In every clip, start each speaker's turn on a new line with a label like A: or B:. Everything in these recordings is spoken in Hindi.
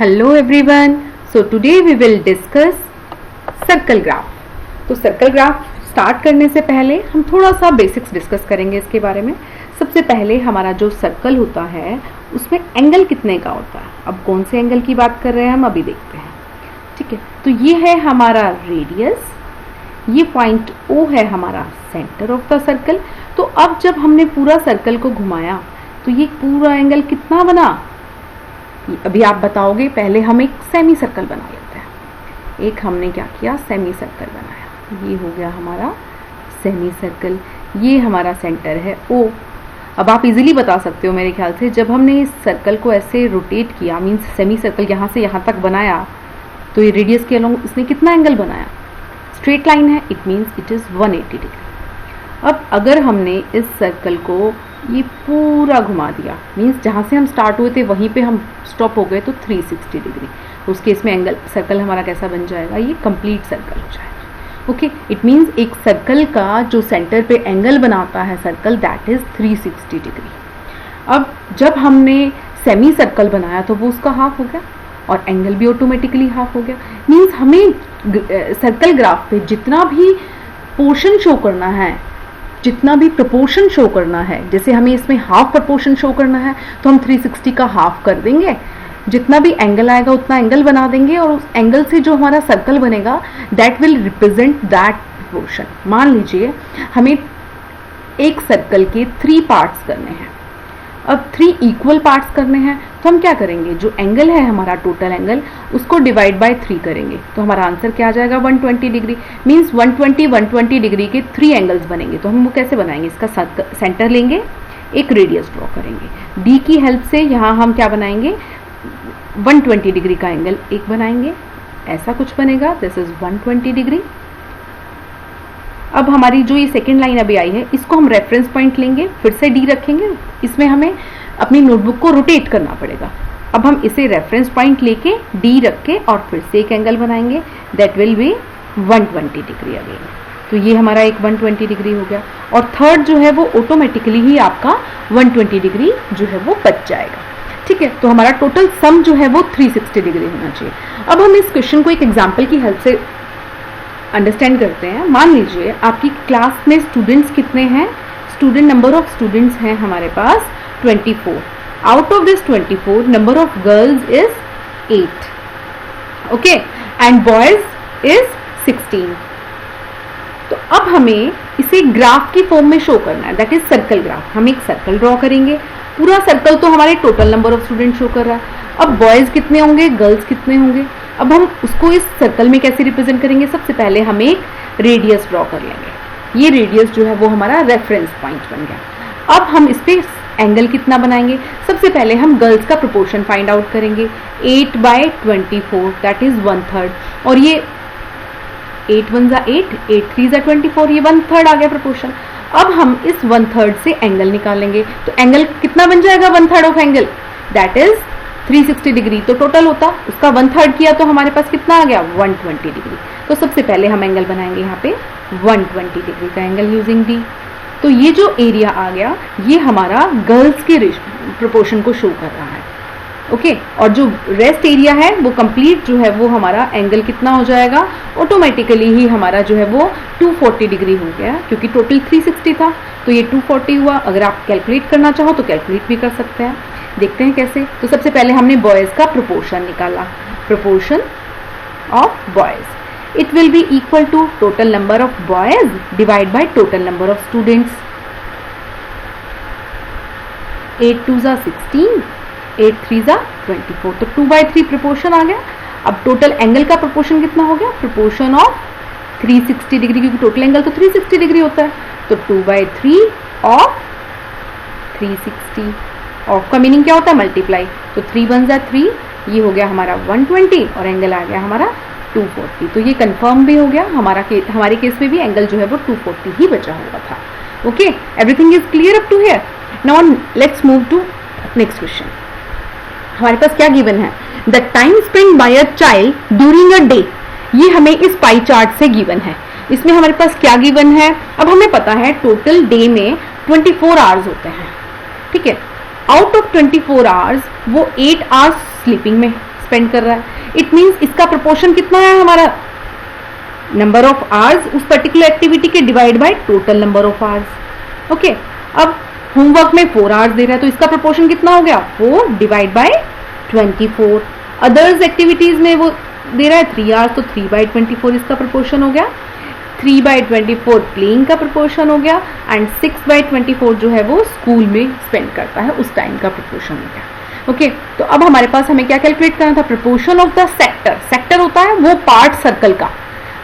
A: Hello everyone. So today we will discuss circle graph. तो सर्कल ग्राफ स्टार्ट करने से पहले हम थोड़ा सा बेसिक्स डिस्कस करेंगे इसके बारे में. सबसे पहले हमारा जो सर्कल होता है उसमें एंगल कितने का होता है. अब कौन से एंगल की बात कर रहे हैं हम अभी देखते हैं. ठीक है, तो ये है हमारा रेडियस, ये पॉइंट O है हमारा सेंटर ऑफ द सर्कल. तो अब जब हमने पूरा सर्कल को घुमाया तो ये पूरा एंगल कितना बना, अभी आप बताओगे. पहले हम एक सेमी सर्कल बना लेते हैं. एक हमने क्या किया, सेमी सर्कल बनाया. ये हो गया हमारा सेमी सर्कल. ये हमारा सेंटर है O. अब आप इजीली बता सकते हो मेरे ख्याल से, जब हमने इस सर्कल को ऐसे रोटेट किया, मीन्स सेमी सर्कल यहाँ से यहाँ तक बनाया, तो ये रेडियस के अलोंग इसने कितना एंगल बनाया. स्ट्रेट लाइन है, it means it is 180 degree. अब अगर हमने इस सर्कल को ये पूरा घुमा दिया, मीन्स जहाँ से हम स्टार्ट हुए थे वहीं पे हम स्टॉप हो गए, तो 360 डिग्री. उस केस में एंगल सर्कल हमारा कैसा बन जाएगा, ये कंप्लीट सर्कल हो जाएगा. ओके, इट मीन्स एक सर्कल का जो सेंटर पे एंगल बनाता है सर्कल, दैट इज 360 डिग्री. अब जब हमने सेमी सर्कल बनाया तो वो उसका हाफ हो गया और एंगल भी ऑटोमेटिकली हाफ हो गया. मीन्स हमें सर्कल ग्राफ पे जितना भी पोर्शन शो करना है, जितना भी प्रपोर्शन शो करना है, जैसे हमें इसमें हाफ प्रपोर्शन शो करना है तो हम 360 का हाफ कर देंगे. जितना भी एंगल आएगा उतना एंगल बना देंगे और उस एंगल से जो हमारा सर्कल बनेगा that will represent that proportion. मान लीजिए हमें एक सर्कल के 3 पार्ट्स करने हैं. अब 3 इक्वल पार्ट्स करने हैं तो हम क्या करेंगे, जो एंगल है हमारा टोटल एंगल, उसको डिवाइड बाय 3 करेंगे. तो हमारा आंसर क्या आ जाएगा, 120 डिग्री. मीन्स 120 डिग्री के 3 एंगल्स बनेंगे. तो हम वो कैसे बनाएंगे, इसका सेंटर लेंगे, एक रेडियस ड्रॉ करेंगे. डी की हेल्प से यहाँ हम क्या बनाएंगे, 120 डिग्री का एंगल एक बनाएंगे. ऐसा कुछ बनेगा, दिस इज 120 डिग्री. अब हमारी जो ये सेकेंड लाइन अभी आई है, इसको हम रेफरेंस पॉइंट लेंगे, फिर से डी रखेंगे. इसमें हमें अपनी नोटबुक को रोटेट करना पड़ेगा. अब हम इसे रेफरेंस पॉइंट लेके डी रख के और फिर से एक एंगल बनाएंगे, that will be 120 degree again. तो ये हमारा एक 120 डिग्री हो गया. और थर्ड जो है वो ऑटोमेटिकली ही आपका 120 डिग्री जो है वो बच जाएगा. ठीक है, तो हमारा टोटल सम जो है वो 360 डिग्री होना चाहिए. अब हम इस क्वेश्चन को एक एग्जाम्पल की हेल्प से अंडरस्टैंड करते हैं. मान लीजिए आपकी क्लास में स्टूडेंट्स कितने हैं, स्टूडेंट नंबर ऑफ स्टूडेंट्स हैं हमारे पास 24. Out of this 24 number of girls is 8. Okay, and boys is 16. तो अब हमें इसे ग्राफ की फॉर्म में शो करना है, दैट इज सर्कल ग्राफ. हम एक सर्कल ड्रॉ करेंगे. पूरा सर्कल तो हमारे total number of student show कर रहा है. अब बॉयज कितने होंगे, गर्ल्स कितने होंगे. अब हम उसको इस सर्कल में कैसे रिप्रेजेंट करेंगे, सबसे पहले हम एक रेडियस ड्रॉ कर लेंगे. ये रेडियस जो है वो हमारा रेफरेंस पॉइंट बन गया. अब हम इस पे एंगल कितना बनाएंगे, सबसे पहले हम गर्ल्स का प्रोपोर्शन फाइंड आउट करेंगे. 8/24 दैट इज 1/3. और ये 8 1 जा 8, 8 3 जा 24, ये 1/3 आ गया प्रोपोर्शन. अब हम इस 1/3 से एंगल निकालेंगे. तो एंगल कितना बन जाएगा, 1/3 of angle, that is 360 degree. तो टोटल होता, उसका 1/3 किया तो हमारे पास कितना आ गया, 120 डिग्री. तो सबसे पहले हम एंगल बनाएंगे यहाँ पे 120 डिग्री का एंगल यूजिंग डी. तो ये जो एरिया आ गया ये हमारा गर्ल्स के प्रोपोर्शन को शो कर रहा है. ओके, और जो रेस्ट एरिया है वो कंप्लीट जो है वो हमारा एंगल कितना हो जाएगा, ऑटोमेटिकली ही हमारा जो है वो 240 डिग्री हो गया, क्योंकि टोटल 360 था तो ये 240 हुआ. अगर आप कैलकुलेट करना चाहो तो कैलकुलेट भी कर सकते हैं. देखते हैं कैसे. तो सबसे पहले हमने बॉयज का प्रोपोर्शन निकाला. Proportion of boys, it will be equal to total number of boys divide by total number of students. 8 2 जा 16, 8 3 जा 24. तो 2/3 प्रोपोर्शन आ गया. अब टोटल एंगल का प्रोपोर्शन कितना हो गया, प्रोपोर्शन ऑफ 360 डिग्री, क्योंकि टोटल एंगल तो 360 डिग्री होता है. तो 2/3 ऑफ 360. ऑफ का मीनिंग क्या होता है, मल्टीप्लाई. तो 3 1 जा 3, ये हो गया हमारा 120 और एंगल आ गया हमारा 240. तो ये कंफर्म भी हो गया. हमारे केस में भी एंगल जो है वो 240 ही बचा हुआ था. Okay, everything is clear up to here. Now let's move to next question. हमारे पास क्या गिवन है, the time spend by a child during a day. ये हमें इस पाई चार्ट से गिवन है. इसमें हमारे पास क्या गिवन है, अब हमें पता है टोटल डे में 24 आवर्स होते हैं. ठीक है, आउट ऑफ 24 आवर्स वो 8 आवर्स स्लीपिंग में स्पेंड कर रहा है, इट मीन्स इसका प्रोपोर्शन कितना है हमारा, नंबर ऑफ आवर्स उस पर्टिकुलर एक्टिविटी के divide by total number of hours. Okay, अब होमवर्क में 4 आवर्स दे रहा है तो इसका प्रोपोर्शन कितना हो गया, 4 डिवाइड बाय 24। अदर्स एक्टिविटीज में वो दे रहा है 3 आवर्स तो 3 बाय 24 इसका प्रोपोर्शन हो गया, 3 बाय 24 प्लेइंग का प्रोपोर्शन हो गया, एंड 6 बाय 24 जो है वो स्कूल में स्पेंड करता है उस टाइम का प्रोपोर्शन हो गया। ओके, तो अब हमारे पास हमें क्या कैलकुलेट करना था, proportion of the sector, sector होता है वो पार्ट सर्कल का।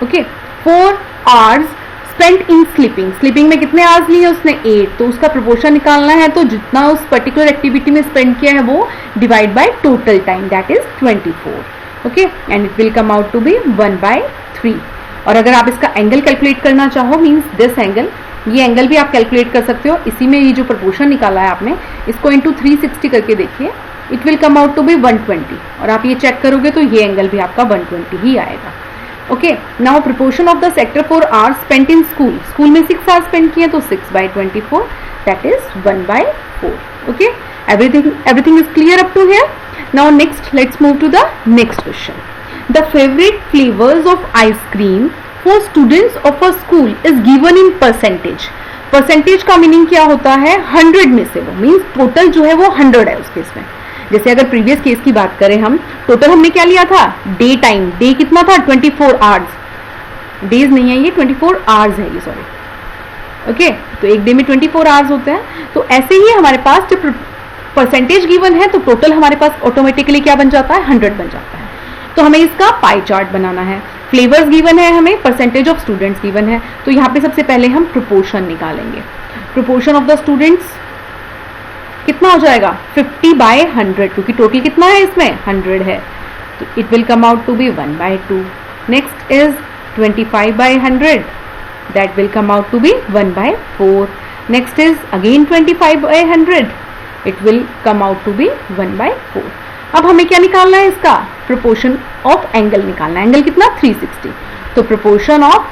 A: ओके, 4 आवर्स स्पेंट इन स्लीपिंग, स्लीपिंग में कितने आवर्स लिए उसने 8, तो उसका प्रोपोर्शन निकालना है, तो जितना उस पर्टिकुलर एक्टिविटी में स्पेंड किया है वो divide by total time that is 24। Okay, and it will come out to be 1/3। और अगर आप इसका एंगल कैलकुलेट करना चाहो, मीन्स दिस एंगल, ये एंगल भी आप कैलकुलेट कर सकते हो, इसी में ये जो प्रोपोर्शन निकाला है आपने इसको इंटू 360 करके देखिए, it will come out to be 120, और आप ये चेक करोगे तो ये एंगल भी आपका 120 ही आएगा। Okay, now proportion of the sector for hours spent in school, school में 6 आवर्स स्पेंड किए तो 6 by 24 that is 1/4। Okay, everything is clear up to here. Now next let's move to the next question. The favorite flavors of ice cream for students of a school is given in percentage. Percentage का मीनिंग क्या होता है, 100 में से, वो मीन्स टोटल जो है वो 100 है उस केस में। जैसे अगर प्रीवियस केस की बात करें हम, टोटल हमने क्या लिया था, डे टाइम, डे कितना था 24 आवर्स, डेज नहीं है ये 24 आवर्स है ये, सॉरी। ओके, तो एक डे में 24 आवर्स होते हैं, तो ऐसे ही हमारे पास जब परसेंटेज गिवन है तो टोटल हमारे पास ऑटोमेटिकली क्या बन जाता है, 100 बन जाता है। तो हमें इसका पाई चार्ट बनाना है, फ्लेवर्स गिवन है हमें, परसेंटेज ऑफ स्टूडेंट्स गिवन है, तो यहाँ पे सबसे पहले हम प्रोपोर्शन निकालेंगे। प्रोपोर्शन ऑफ द स्टूडेंट्स कितना हो जाएगा, 50/100, क्योंकि टोटल कितना है इसमें 100 है, तो it will come out to be 1/2। Next is 25/100, that will come out to be 1/4। Next is again 25/100, it will come out to be 1/4। अब हमें क्या निकालना है, इसका प्रोपोर्शन ऑफ एंगल निकालना है, एंगल कितना 360, तो प्रोपोर्शन ऑफ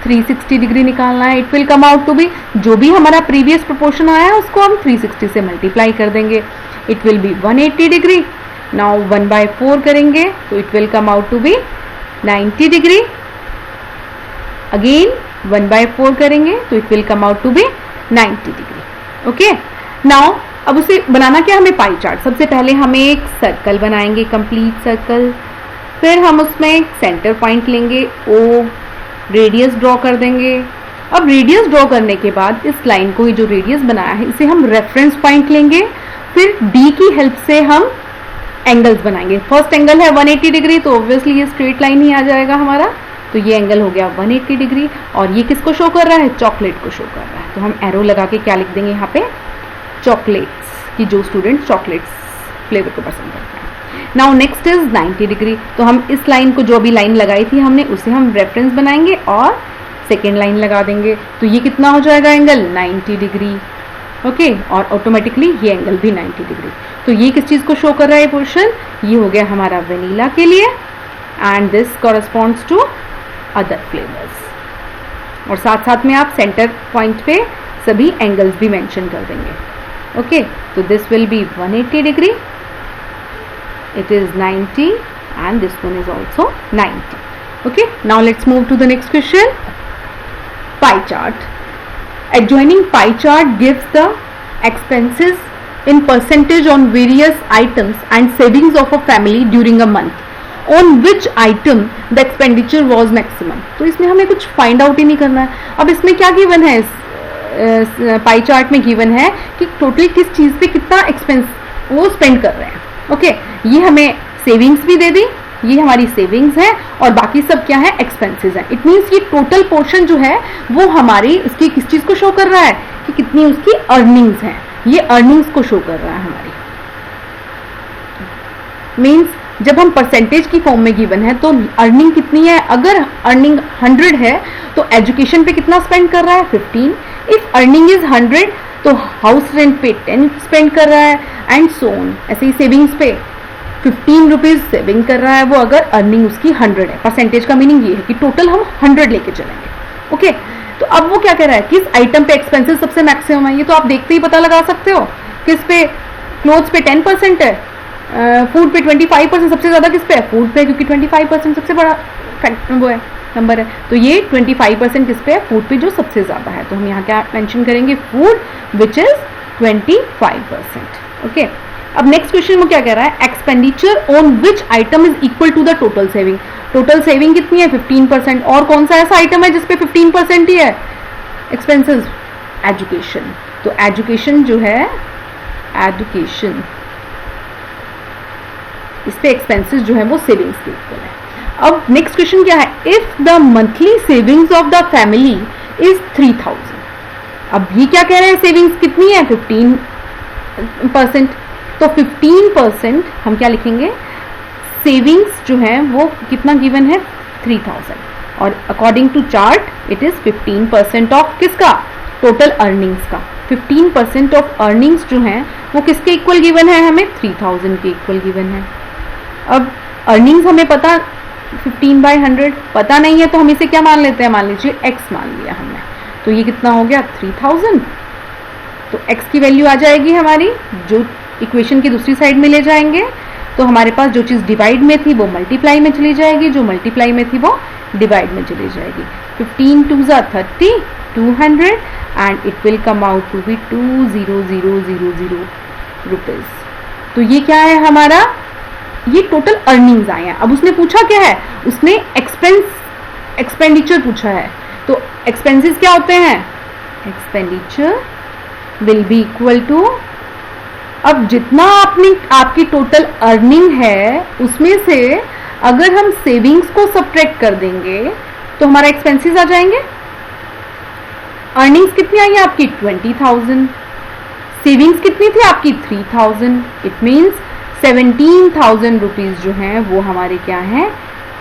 A: 360 डिग्री निकालना है, it will come out to be, जो भी हमारा प्रीवियस प्रोपोर्शन आया है उसको हम 360 से मल्टीप्लाई कर देंगे, it will be 180 degree. Now 1/4 करेंगे तो it will come out to be 90 degree, again 1/4 करेंगे तो it will come out to be 90 degree. Okay, now अब उसे बनाना क्या, हमें पाई चार्ट, सबसे पहले हमें एक सर्कल बनाएंगे, कंप्लीट सर्कल, फिर हम उसमें सेंटर पॉइंट लेंगे, ओ रेडियस ड्रॉ कर देंगे। अब रेडियस ड्रॉ करने के बाद इस लाइन को, ये जो रेडियस बनाया है इसे हम रेफरेंस पॉइंट लेंगे, फिर डी की हेल्प से हम एंगल्स बनाएंगे। फर्स्ट एंगल है 180 डिग्री, तो ऑब्वियसली ये स्ट्रेट लाइन ही आ जाएगा हमारा, तो ये एंगल हो गया 180 डिग्री, और ये किसको शो कर रहा है, चॉकलेट को शो कर रहा है, तो हम एरो लगा के क्या लिख देंगे यहाँ पे, चॉकलेट्स, कि जो स्टूडेंट चॉकलेट्स फ्लेवर को पसंद करते हैं। नाउ नेक्स्ट इज 90 डिग्री, तो हम इस लाइन को, जो अभी लाइन लगाई थी हमने, उसे हम रेफरेंस बनाएंगे और सेकेंड लाइन लगा देंगे, तो ये कितना हो जाएगा एंगल 90 डिग्री। ओके, और ऑटोमेटिकली ये एंगल भी 90 डिग्री। तो ये किस चीज को शो कर रहा है पोर्शन, ये हो गया हमारा वेनिला के लिए, and this corresponds to other flavours. और साथ साथ में आप सेंटर पॉइंट पे सभी एंगल्स भी मेंशन कर देंगे। ओके, तो this will be 180 degree, it is 90 and this one is also 90. Okay, now let's move to the next question. Pie chart. Adjoining pie chart gives the expenses in percentage on various items and savings of a family during a month. On which item the expenditure was maximum? तो इसमें हमें कुछ फाइंड आउट ही नहीं करना है। अब इसमें क्या गिवन है, पाई चार्ट में गिवन है कि टोटल किस चीज पे कितना एक्सपेंस वो स्पेंड कर रहे हैं। ओके, ये हमें सेविंग्स भी दे दी, ये हमारी सेविंग्स है, और बाकी सब क्या है, एक्सपेंसेस है। इट मीन्स ये टोटल पोर्शन जो है वो हमारी उसकी किस चीज को शो कर रहा है, कि कितनी उसकी अर्निंग्स है, ये अर्निंग्स को शो कर रहा है हमारी। मीन्स जब हम परसेंटेज की फॉर्म में गिवन है तो अर्निंग कितनी है, अगर अर्निंग 100 है तो एजुकेशन पे कितना स्पेंड कर रहा है, 15। इफ अर्निंग इज 100 तो हाउस रेंट पे 10 स्पेंड कर रहा है, एंड सो ऑन। ऐसे ही सेविंग्स पे 15 रुपीज सेविंग कर रहा है वो, अगर अर्निंग उसकी 100 है। परसेंटेज का मीनिंग ये है कि टोटल हम 100 लेके चलेंगे। ओके, तो अब वो क्या कह रहा है, किस आइटम पे एक्सपेंसेस सबसे मैक्सिमम है, ये तो आप देखते ही पता लगा सकते हो। किस पे, क्लोथ्स पे 10% है, फूड पे 25% सबसे ज़्यादा किस पे है? फूड पे, क्योंकि 25% सबसे बड़ा वो है, नंबर है। तो ये 25% किस पे है? फूड पे, जो सबसे ज़्यादा है। तो हम यहाँ क्या मेंशन करेंगे? Food which is 25%। ओके, अब नेक्स्ट क्वेश्चन में क्या कह रहा है? Expenditure on which item is equal to the total saving. Total saving कितनी है? 15%। और कौन सा ऐसा आइटम है जिसपे 15% ही है एक्सपेंसेस? एजुकेशन। तो एजुकेशन जो है, एजुकेशन, इस पे एक्सपेंसेस जो है वो सेविंग्स के इक्वल है। अब नेक्स्ट क्वेश्चन क्या है? If the monthly savings of the family is 3000। अब ये क्या कह रहे हैं? सेविंग्स कितनी है? 15%। तो 15% हम क्या लिखेंगे? सेविंग्स जो है वो कितना गिवन है? 3000। और according to chart it is 15% of किसका? टोटल अर्निंग्स का। 15% ऑफ अर्निंग्स जो है वो किसके इक्वल गिवन है? हमें 3000 के इक्वल गिवन है। अब अर्निंग्स हमें पता 15/100 पता नहीं है, तो हम इसे क्या मान लेते हैं? मान लीजिए x मान लिया हमने। तो ये कितना हो गया? 3000। तो x की वैल्यू आ जाएगी हमारी, जो इक्वेशन की दूसरी साइड में ले जाएंगे तो हमारे पास जो चीज़ डिवाइड में थी वो मल्टीप्लाई में चली जाएगी, जो मल्टीप्लाई में थी वो डिवाइड में चली जाएगी। 15 2 30, 200 and it will come out to be 20000 rupees. तो ये क्या है हमारा? ये टोटल अर्निंग्स आए हैं। अब उसने पूछा क्या है? उसने एक्सपेंडिचर पूछा है। तो एक्सपेंसेस क्या होते हैं? Expenditure will be equal to, अब जितना आपकी टोटल अर्निंग है उसमें से अगर हम सेविंग्स को सब्ट्रैक्ट कर देंगे तो हमारा एक्सपेंसेस आ जाएंगे। अर्निंग्स कितनी आई है आपकी? 20,000। सेविंग्स कितनी थी आपकी? 3,000। इट मीन्स 17,000 रुपीज जो हैं वो हमारे क्या हैं?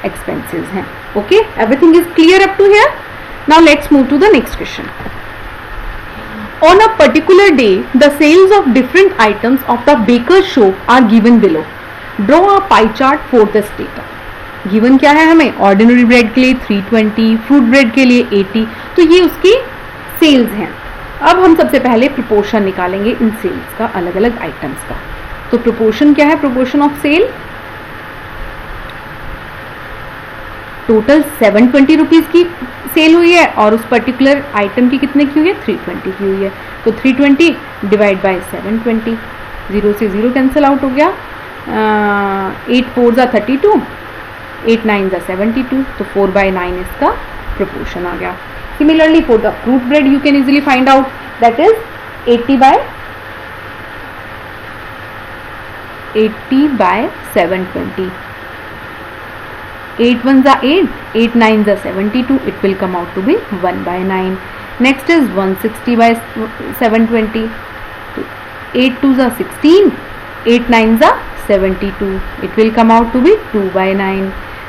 A: एक्सपेंसेस हैं। Okay, everything is clear up to here. Now let's move to the next question. On a particular day, the sales of different items of the baker's shop are given below. Draw a pie chart for this data. Given क्या है हमें? Ordinary bread के लिए 320, fruit bread के लिए 80. तो ये उसकी सेल्स हैं। अब हम सबसे पहले प्रोपोर्शन निकालेंगे इन सेल्स का, अलग अलग आइटम्स का। तो प्रोपोर्शन क्या है? Proportion of sale, total 720 rupees की सेल हुई है और उस पर्टिकुलर आइटम की कितने की हुई है? 320 की हुई है। तो 320 डिवाइड बाय 720, 0 से 0 कैंसिल आउट हो गया। 8 4 जा 32, 8 9 जा 72, तो 4/9 इसका प्रोपोर्शन आ गया। Similarly for the fruit bread you can easily find out, that is 80/720. 8 1 जा 8, 8 9 जा 72, it will come out to be 1/9. Next is 160/720. 8 2 जा 16, 8 9 जा 72, it will come out to be 2/9.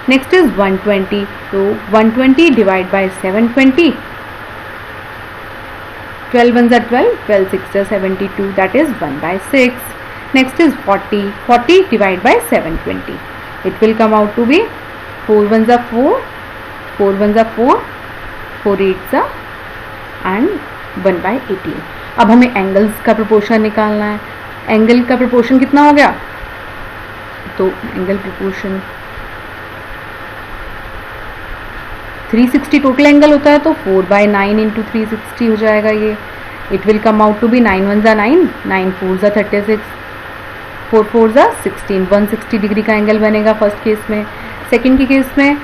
A: Next is 120. So 120 divide by 720. 12 1 जा 12, 12 6 जा 72, that is 1/6. Next is 40. 40 divide by 720. It will come out to be 4 1 जा 4, 4 1 जा 4, 4 8 जा and 1/18. अब हमें एंगल्स का प्रोपोर्शन निकालना है। एंगल का प्रोपोर्शन कितना हो गया? तो एंगल प्रोपोर्शन 360 टोटल एंगल होता है, तो 4/9 इंटू 360 हो जाएगा ये। It will come out to be 9 1 जा 9, 9 4 जा 36, 4 4 जा 16, 160 डिग्री का एंगल बनेगा फर्स्ट केस में। सेकेंड के केस में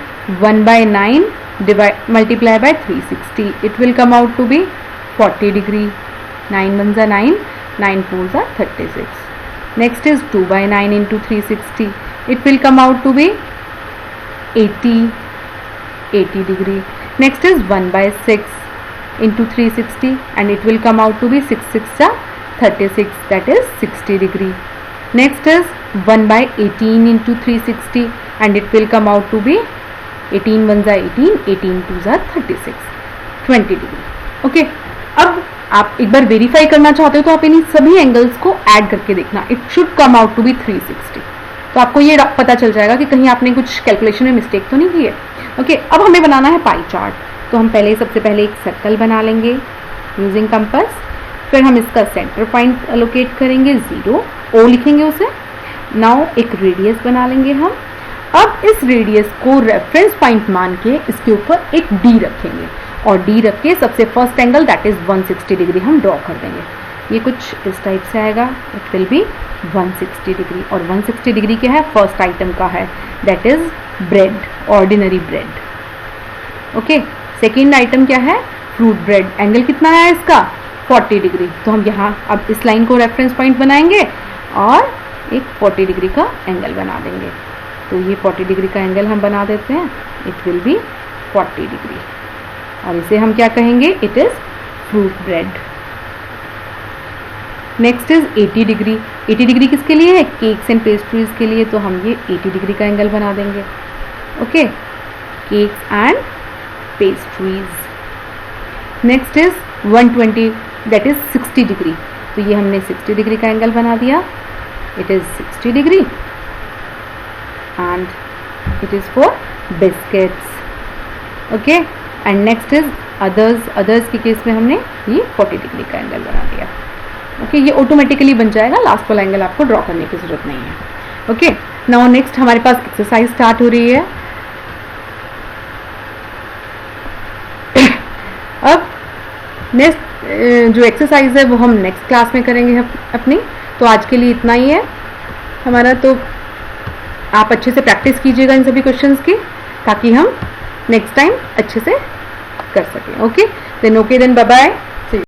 A: 1/9 multiply by 360, it will come out to be 40 degree. 9 1 जा 9, 9 4 जा 36. Next is 2/9 into 360, it will come out to be 80 degree. Next is 1/6 into 360 and it will come out to be 6 6 जा 36, that is 60 degree. Next is 1/18 into 360 and it will come out to be 18 1 जा 18, 18 2 जा 36, 20 degree. Okay, अब आप एक बार वेरीफाई करना चाहते हो तो आप इन सभी एंगल्स को ऐड करके देखना, it should come out to be 360. तो आपको ये पता चल जाएगा कि कहीं आपने कुछ कैलकुलेशन में मिस्टेक तो नहीं की है. ओके, अब हमें बनाना है पाई चार्ट. तो हम सबसे पहले एक सर्कल बना लेंगे यूजिंग कंपास. फिर हम इसका सेंटर पॉइंट एलोकेट करेंगे 0, O लिखेंगे उसे. नाउ एक रेडियस बना लेंगे हम। अब इस रेडियस को रेफरेंस पॉइंट मान के इसके ऊपर एक डी रखेंगे और डी रख के सबसे first angle that is 160 degree हम ड्रॉ कर देंगे। ये कुछ इस टाइप से आएगा, इट विल बी 160 डिग्री। और 160 डिग्री क्या है, फर्स्ट आइटम का है, that is bread, ordinary bread. Okay, second item क्या है, फ्रूट ब्रेड। एंगल कितना है इसका, 40 डिग्री। तो हम यहाँ अब इस लाइन को रेफरेंस पॉइंट बनाएंगे और एक 40 डिग्री का एंगल बना देंगे। तो ये 40 डिग्री का एंगल हम बना देते हैं, इट विल बी 40 डिग्री। और इसे हम क्या कहेंगे, it is fruit bread. Next is 80 degree. 80 degree किसके लिए है, केक्स एंड पेस्ट्रीज के लिए। तो हम ये 80 डिग्री का एंगल बना देंगे। Okay, cakes and pastries. Next is 120 that is 60 degree. तो ये हमने 60 डिग्री का एंगल बना दिया, it is 60 degree and it is for biscuits. Okay, and next is others. Others के केस में हमने ये 40 डिग्री का एंगल बना दिया। ओके, ये ऑटोमेटिकली बन जाएगा, लास्ट वाला एंगल आपको ड्रॉ करने की जरूरत नहीं है। ओके, नाउ नेक्स्ट हमारे पास एक्सरसाइज स्टार्ट हो रही है। अब नेक्स्ट जो एक्सरसाइज है वो हम नेक्स्ट क्लास में करेंगे अपनी। तो आज के लिए इतना ही है हमारा। तो आप अच्छे से प्रैक्टिस कीजिएगा इन सभी क्वेश्चंस की, ताकि हम नेक्स्ट टाइम अच्छे से कर सकें। Okay then, bye bye.